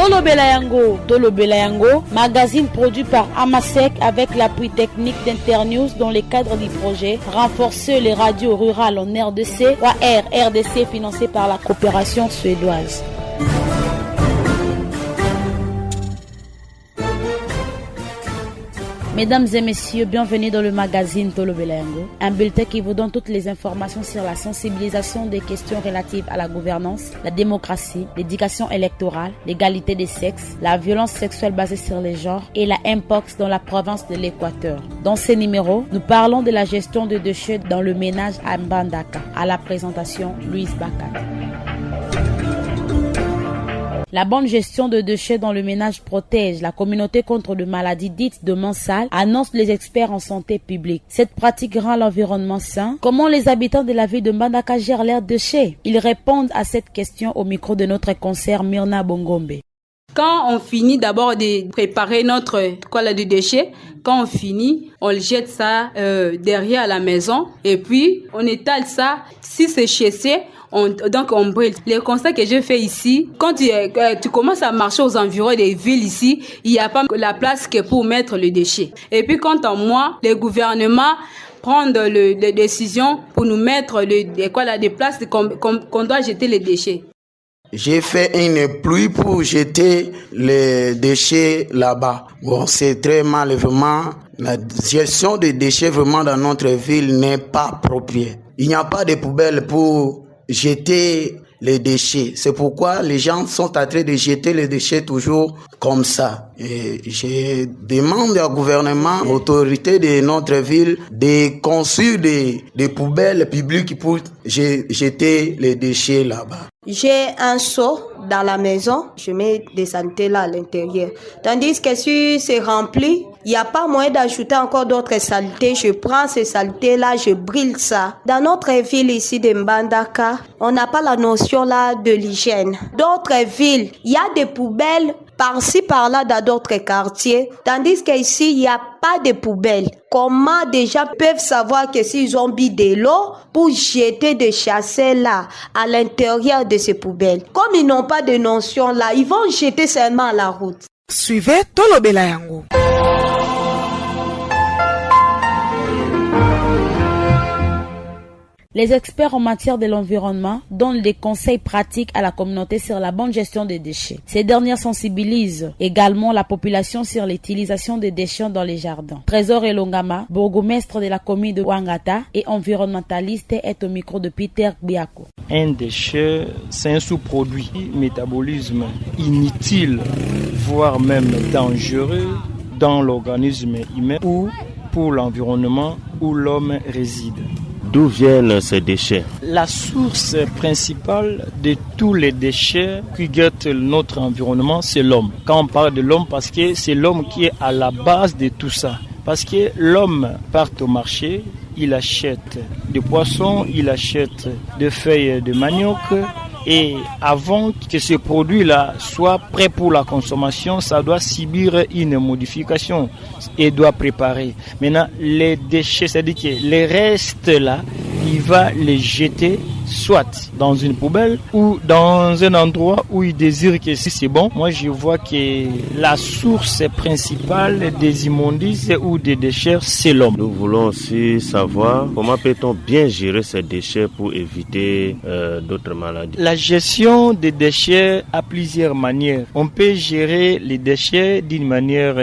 Tolo Belayango, magazine produit par Amasec avec l'appui technique d'Internews dans le cadre du projet Renforcer les radios rurales en RDC, RDC financé par la coopération suédoise. Mesdames et messieurs, bienvenue dans le magazine Tolo Belayango, un bulletin qui vous donne toutes les informations sur la sensibilisation des questions relatives à la gouvernance, la démocratie, l'éducation électorale, l'égalité des sexes, la violence sexuelle basée sur les genres et la Mpox dans la province de l'Équateur. Dans ces numéros, nous parlons de la gestion des déchets dans le ménage à Mbandaka. À la présentation, Louise Bakat. La bonne gestion de déchets dans le ménage protège la communauté contre les maladies dites de mains sales, annoncent les experts en santé publique. Cette pratique rend l'environnement sain. Comment les habitants de la ville de Mbandaka gèrent leurs déchets? Ils répondent à cette question au micro de notre concert Myrna Bongombe. Quand on finit d'abord de préparer notre de déchets, quand on finit, on le jette ça derrière la maison et puis on étale ça. Si c'est chassé, donc on brûle. Le constat que j'ai fait ici, quand tu commences à marcher aux environs des villes ici, il n'y a pas la place que pour mettre le déchet. Et puis quand en moi, le gouvernement prend les décisions pour nous mettre des places qu'on doit jeter les déchets. J'ai fait une pluie pour jeter les déchets là-bas. Bon, c'est très mal, vraiment. La gestion des déchets vraiment dans notre ville n'est pas appropriée. Il n'y a pas de poubelle pour jeter les déchets. C'est pourquoi les gens sont en train de jeter les déchets toujours comme ça. Et je demande au gouvernement, aux autorités de notre ville, de construire des poubelles publiques pour jeter les déchets là-bas. J'ai un seau dans la maison, je mets des saletés là à l'intérieur. Tandis que si c'est rempli, il n'y a pas moyen d'ajouter encore d'autres saletés. Je prends ces saletés-là, je brûle ça. Dans notre ville ici de Mbandaka, on n'a pas la notion là de l'hygiène. D'autres villes, il y a des poubelles par-ci, par-là dans d'autres quartiers. Tandis qu'ici, il n'y a pas de poubelles. Comment des gens peuvent savoir que s'ils ont bu de l'eau pour jeter des chassés là, à l'intérieur de ces poubelles? Comme ils n'ont pas de notion là, ils vont jeter seulement à la route. Suivez Tolo Belayango. Les experts en matière de l'environnement donnent des conseils pratiques à la communauté sur la bonne gestion des déchets. Ces dernières sensibilisent également la population sur l'utilisation des déchets dans les jardins. Trésor Elongama, bourgmestre de la commune de Ouangata et environnementaliste, est au micro de Peter Biako. Un déchet, c'est un sous-produit, métabolisme inutile, voire même dangereux dans l'organisme humain ou pour l'environnement où l'homme réside. D'où viennent ces déchets? La source principale de tous les déchets qui gâtent notre environnement, c'est l'homme. Quand on parle de l'homme, parce que c'est l'homme qui est à la base de tout ça. Parce que l'homme part au marché, il achète des poissons, il achète des feuilles de manioc. Et avant que ce produit-là soit prêt pour la consommation, ça doit subir une modification et doit préparer. Maintenant, les déchets, c'est-à-dire que les restes là, il va les jeter soit dans une poubelle ou dans un endroit où il désire que si c'est bon. Moi, je vois que la source principale des immondices ou des déchets, c'est l'homme. Nous voulons aussi savoir comment peut-on bien gérer ces déchets pour éviter d'autres maladies. La gestion des déchets a plusieurs manières. On peut gérer les déchets d'une manière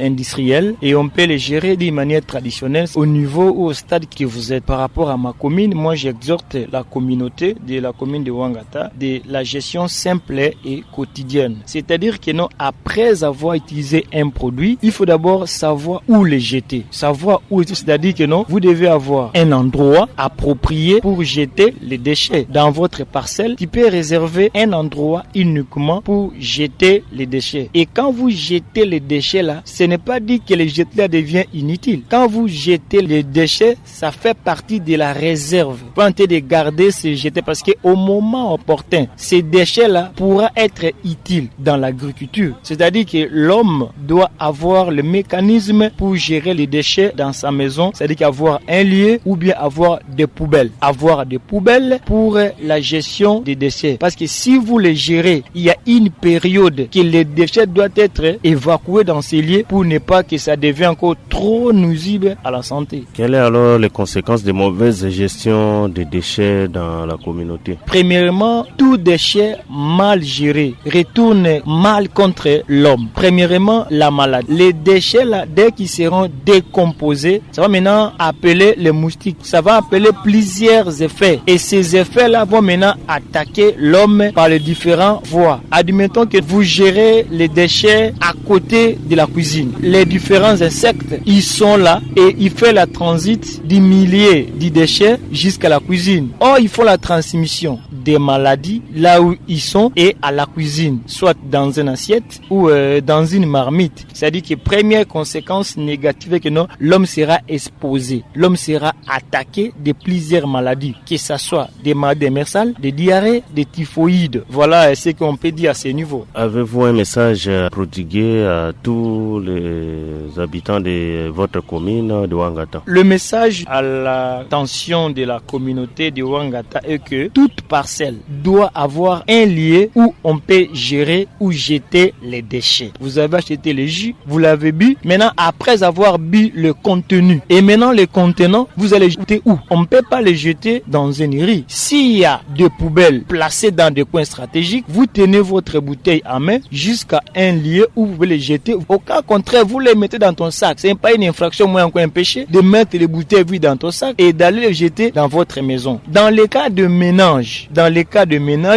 industrielle et on peut les gérer d'une manière traditionnelle au niveau ou au stade que vous êtes. Par rapport à ma commune, moi j'exhorte la communauté de la commune de Ouangata de la gestion simple et quotidienne. C'est-à-dire que non, après avoir utilisé un produit, il faut d'abord savoir où le jeter. Savoir où, c'est-à-dire que non, vous devez avoir un endroit approprié pour jeter les déchets. Dans votre parcelle, tu peux réserver un endroit uniquement pour jeter les déchets. Et quand vous jetez les déchets là, ce n'est pas dit que les jeter là devient inutile. Quand vous jetez les déchets, ça fait partie de la réserve. Vous tentez de garder se jeter parce qu'au moment opportun, ces déchets-là pourront être utiles dans l'agriculture. C'est-à-dire que l'homme doit avoir le mécanisme pour gérer les déchets dans sa maison, c'est-à-dire qu'avoir un lieu ou bien avoir des poubelles. Avoir des poubelles pour la gestion des déchets. Parce que si vous les gérez, il y a une période que les déchets doivent être évacués dans ces lieux pour ne pas que ça devienne encore trop nuisible à la santé. Quelles sont alors les conséquences de mauvaise gestion des déchets dans la communauté? Premièrement, tout déchet mal géré retourne mal contre l'homme. Premièrement, la maladie. Les déchets là, dès qu'ils seront décomposés, ça va maintenant appeler les moustiques. Ça va appeler plusieurs effets. Et ces effets-là vont maintenant attaquer l'homme par les différentes voies. Admettons que vous gérez les déchets à côté de la cuisine. Les différents insectes, ils sont là et ils font la transit du milieu du déchet jusqu'à la cuisine. Or, ils font la transmission des maladies là où ils sont et à la cuisine, soit dans une assiette ou dans une marmite. C'est-à-dire que première conséquence négative est que non, l'homme sera exposé, l'homme sera attaqué de plusieurs maladies, que ce soit des maladies émersales, des diarrhées, des typhoïdes. Voilà ce qu'on peut dire à ce niveau. Avez-vous un message à prodiguer à tous les habitants de votre commune de Ouangata? Le message à l'attention de la communauté de Ouangata est que toute parcelle doit avoir un lieu où on peut gérer ou jeter les déchets. Vous avez acheté le jus, vous l'avez bu. Maintenant, après avoir bu le contenu, et maintenant le contenant, vous allez jeter où? On ne peut pas les jeter dans une rue. S'il y a des poubelles placées dans des coins stratégiques, vous tenez votre bouteille à main jusqu'à un lieu où vous pouvez les jeter. Au cas contraire, vous les mettez dans ton sac. Ce n'est pas une infraction, moins encore un péché, de mettre les bouteilles vides dans ton sac et d'aller les jeter dans votre maison. Dans les cas de ménage,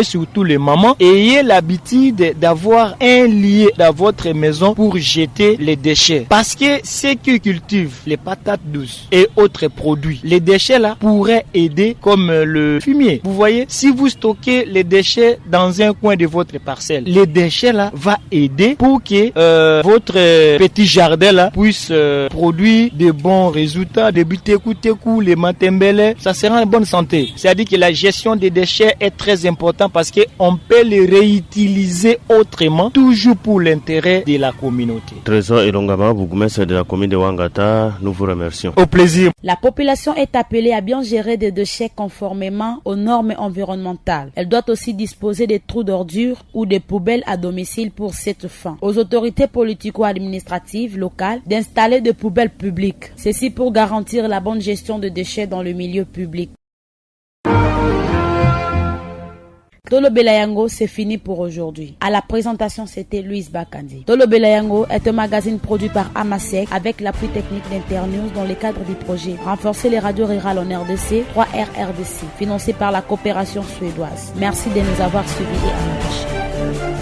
surtout les mamans, ayez l'habitude d'avoir un lieu dans votre maison pour jeter les déchets. Parce que ceux qui cultivent les patates douces et autres produits, les déchets là pourraient aider comme le fumier. Vous voyez, si vous stockez les déchets dans un coin de votre parcelle, les déchets là va aider pour que votre petit jardin là puisse produire de bons résultats, de butékou, les matembele, ça sera en bonne santé. C'est-à-dire que la gestion des déchets est très importante parce qu'on peut les réutiliser autrement, toujours pour l'intérêt de la communauté. Trésor Elongama, bourgmestre de la commune de Ouangata, nous vous remercions. Au plaisir. La population est appelée à bien gérer des déchets conformément aux normes environnementales. Elle doit aussi disposer des trous d'ordures ou des poubelles à domicile pour cette fin. Aux autorités politico-administratives locales d'installer des poubelles publiques. Ceci pour garantir la bonne gestion de déchets dans le milieu public. Tolo Belayango, c'est fini pour aujourd'hui. À la présentation, c'était Louise Bakandi. Tolo Belayango est un magazine produit par Amasek avec l'appui technique d'Internews dans le cadre du projet Renforcer les radios rurales en RDC, 3RRDC, financé par la coopération suédoise. Merci de nous avoir suivis et à la prochaine.